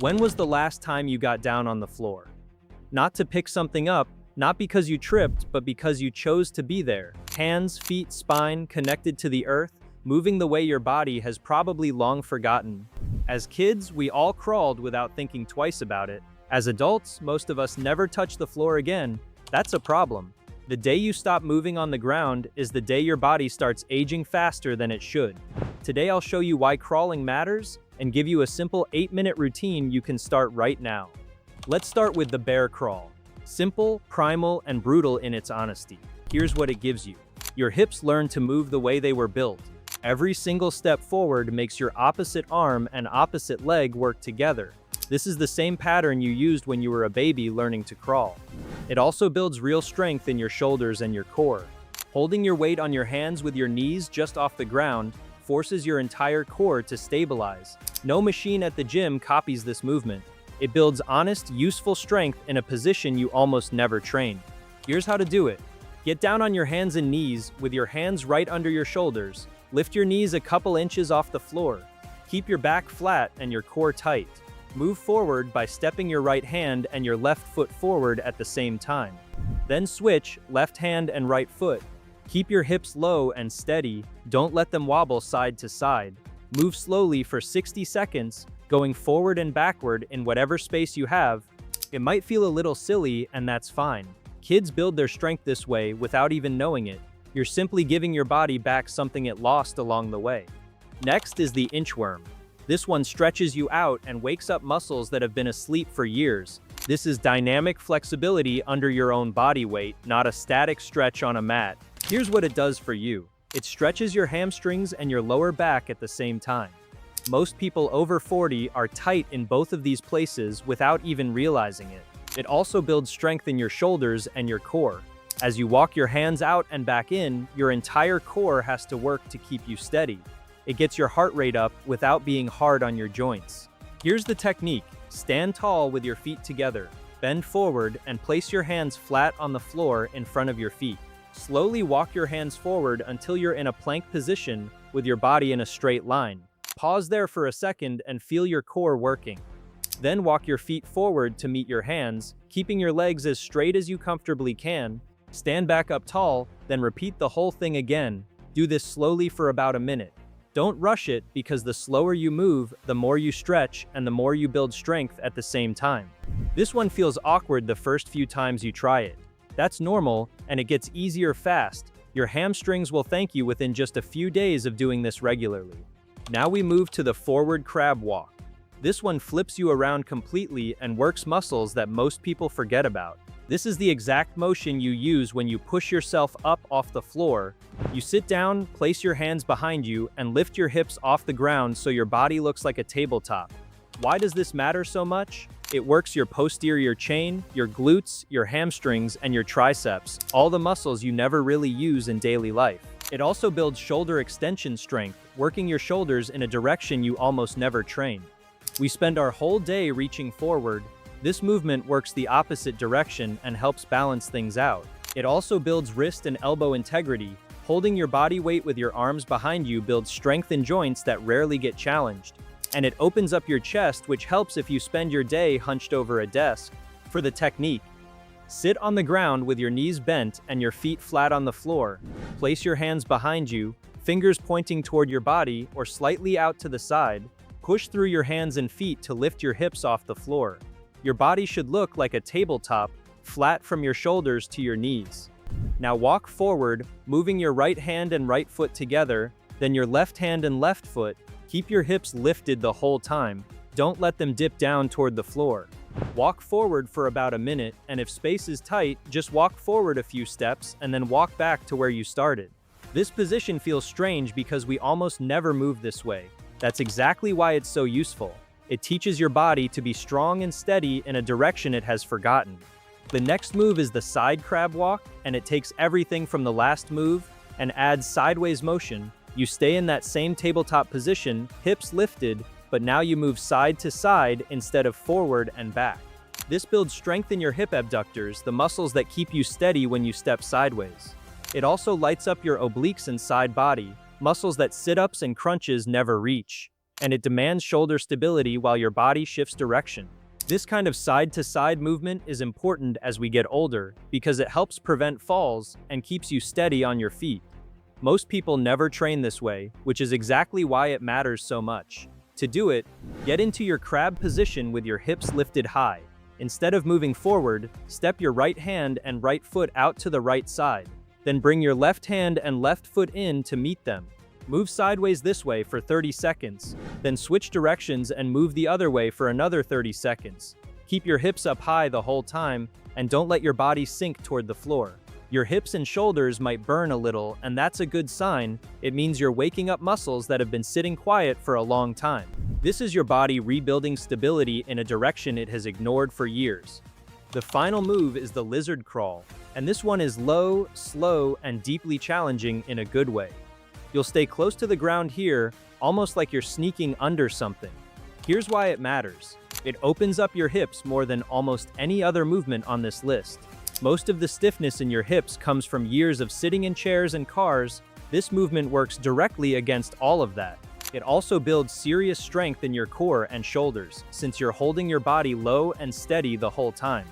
When was the last time you got down on the floor? Not to pick something up, not because you tripped, but because you chose to be there. Hands, feet, spine, connected to the earth, moving the way your body has probably long forgotten. As kids, we all crawled without thinking twice about it. As adults, most of us never touch the floor again. That's a problem. The day you stop moving on the ground is the day your body starts aging faster than it should. Today I'll show you why crawling matters and give you a simple 8-minute routine you can start right now. Let's start with the bear crawl. Simple, primal, and brutal in its honesty. Here's what it gives you. Your hips learn to move the way they were built. Every single step forward makes your opposite arm and opposite leg work together. This is the same pattern you used when you were a baby learning to crawl. It also builds real strength in your shoulders and your core. Holding your weight on your hands with your knees just off the ground forces your entire core to stabilize. No machine at the gym copies this movement. It builds honest, useful strength in a position you almost never train. Here's how to do it. Get down on your hands and knees with your hands right under your shoulders. Lift your knees a couple inches off the floor. Keep your back flat and your core tight. Move forward by stepping your right hand and your left foot forward at the same time. Then switch left hand and right foot. Keep your hips low and steady. Don't let them wobble side to side. Move slowly for 60 seconds, going forward and backward in whatever space you have. It might feel a little silly, and that's fine. Kids build their strength this way without even knowing it. You're simply giving your body back something it lost along the way. Next is the inchworm. This one stretches you out and wakes up muscles that have been asleep for years. This is dynamic flexibility under your own body weight, not a static stretch on a mat. Here's what it does for you. It stretches your hamstrings and your lower back at the same time. Most people over 40 are tight in both of these places without even realizing it. It also builds strength in your shoulders and your core. As you walk your hands out and back in, your entire core has to work to keep you steady. It gets your heart rate up without being hard on your joints. Here's the technique. Stand tall with your feet together. Bend forward and place your hands flat on the floor in front of your feet. Slowly walk your hands forward until you're in a plank position with your body in a straight line. Pause there for a second and feel your core working. Then walk your feet forward to meet your hands, keeping your legs as straight as you comfortably can. Stand back up tall, then repeat the whole thing again. Do this slowly for about a minute. Don't rush it, because the slower you move, the more you stretch and the more you build strength at the same time. This one feels awkward the first few times you try it. That's normal, and it gets easier fast. Your hamstrings will thank you within just a few days of doing this regularly. Now we move to the forward crab walk. This one flips you around completely and works muscles that most people forget about. This is the exact motion you use when you push yourself up off the floor. You sit down, place your hands behind you, and lift your hips off the ground so your body looks like a tabletop. Why does this matter so much? It works your posterior chain, your glutes, your hamstrings, and your triceps, all the muscles you never really use in daily life. It also builds shoulder extension strength, working your shoulders in a direction you almost never train. We spend our whole day reaching forward. This movement works the opposite direction and helps balance things out. It also builds wrist and elbow integrity. Holding your body weight with your arms behind you builds strength in joints that rarely get challenged. And it opens up your chest, which helps if you spend your day hunched over a desk. For the technique, sit on the ground with your knees bent and your feet flat on the floor. Place your hands behind you, fingers pointing toward your body or slightly out to the side. Push through your hands and feet to lift your hips off the floor. Your body should look like a tabletop, flat from your shoulders to your knees. Now walk forward, moving your right hand and right foot together, then your left hand and left foot. Keep your hips lifted the whole time. Don't let them dip down toward the floor. Walk forward for about a minute, and if space is tight, just walk forward a few steps and then walk back to where you started. This position feels strange because we almost never move this way. That's exactly why it's so useful. It teaches your body to be strong and steady in a direction it has forgotten. The next move is the side crab walk, and it takes everything from the last move and adds sideways motion. You stay in that same tabletop position, hips lifted, but now you move side to side instead of forward and back. This builds strength in your hip abductors, the muscles that keep you steady when you step sideways. It also lights up your obliques and side body, muscles that sit-ups and crunches never reach. and it demands shoulder stability while your body shifts direction. This kind of side-to-side movement is important as we get older because it helps prevent falls and keeps you steady on your feet. Most people never train this way, which is exactly why it matters so much. To do it, get into your crab position with your hips lifted high. Instead of moving forward, step your right hand and right foot out to the right side. Then bring your left hand and left foot in to meet them. Move sideways this way for 30 seconds, then switch directions and move the other way for another 30 seconds. Keep your hips up high the whole time, and don't let your body sink toward the floor. Your hips and shoulders might burn a little, and that's a good sign. It means you're waking up muscles that have been sitting quiet for a long time. This is your body rebuilding stability in a direction it has ignored for years. The final move is the lizard crawl, and this one is low, slow, and deeply challenging in a good way. You'll stay close to the ground here, almost like you're sneaking under something. Here's why it matters. It opens up your hips more than almost any other movement on this list. Most of the stiffness in your hips comes from years of sitting in chairs and cars. This movement works directly against all of that. It also builds serious strength in your core and shoulders, since you're holding your body low and steady the whole time.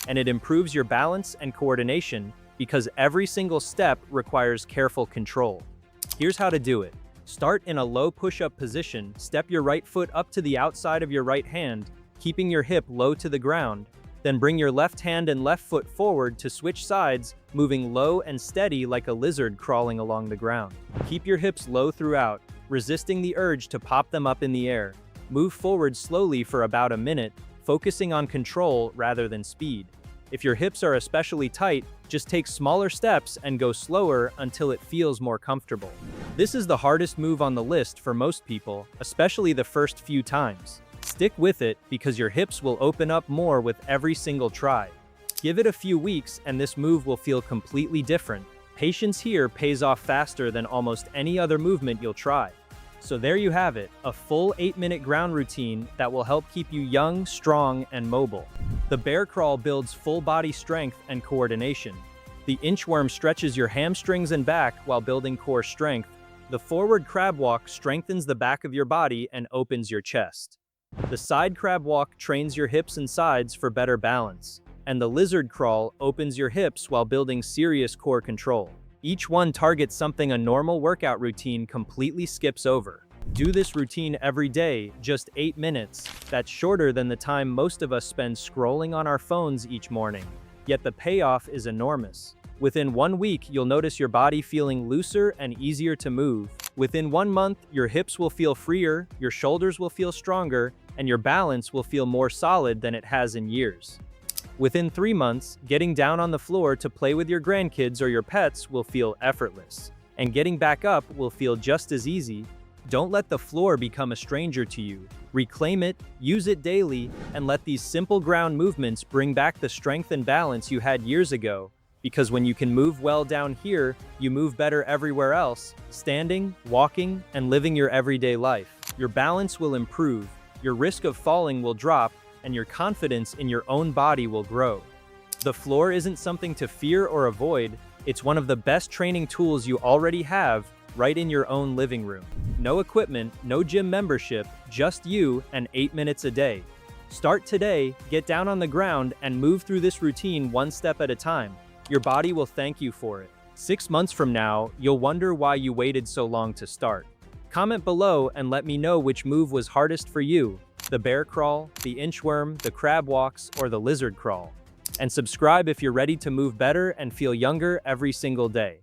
And it improves your balance and coordination because every single step requires careful control. Here's how to do it. Start in a low push-up position, step your right foot up to the outside of your right hand, keeping your hip low to the ground. Then bring your left hand and left foot forward to switch sides, moving low and steady like a lizard crawling along the ground. Keep your hips low throughout, resisting the urge to pop them up in the air. Move forward slowly for about a minute, focusing on control rather than speed. If your hips are especially tight, just take smaller steps and go slower until it feels more comfortable. This is the hardest move on the list for most people, especially the first few times. Stick with it because your hips will open up more with every single try. Give it a few weeks and this move will feel completely different. Patience here pays off faster than almost any other movement you'll try. So there you have it, a full 8-minute ground routine that will help keep you young, strong, and mobile. The bear crawl builds full body strength and coordination. The inchworm stretches your hamstrings and back while building core strength. The forward crab walk strengthens the back of your body and opens your chest. The side crab walk trains your hips and sides for better balance. And the lizard crawl opens your hips while building serious core control. Each one targets something a normal workout routine completely skips over. Do this routine every day, just 8 minutes. That's shorter than the time most of us spend scrolling on our phones each morning. Yet the payoff is enormous. Within 1 week, you'll notice your body feeling looser and easier to move. Within 1 month, your hips will feel freer, your shoulders will feel stronger, and your balance will feel more solid than it has in years. Within 3 months, getting down on the floor to play with your grandkids or your pets will feel effortless. And getting back up will feel just as easy. Don't let the floor become a stranger to you. Reclaim it, use it daily, and let these simple ground movements bring back the strength and balance you had years ago. Because when you can move well down here, you move better everywhere else, standing, walking, and living your everyday life. Your balance will improve, your risk of falling will drop, and your confidence in your own body will grow. The floor isn't something to fear or avoid, it's one of the best training tools you already have right in your own living room. No equipment, no gym membership, just you and 8 minutes a day. Start today, get down on the ground, and move through this routine one step at a time. Your body will thank you for it. 6 months from now, you'll wonder why you waited so long to start. Comment below and let me know which move was hardest for you. The bear crawl, the inchworm, the crab walks, or the lizard crawl. And subscribe if you're ready to move better and feel younger every single day.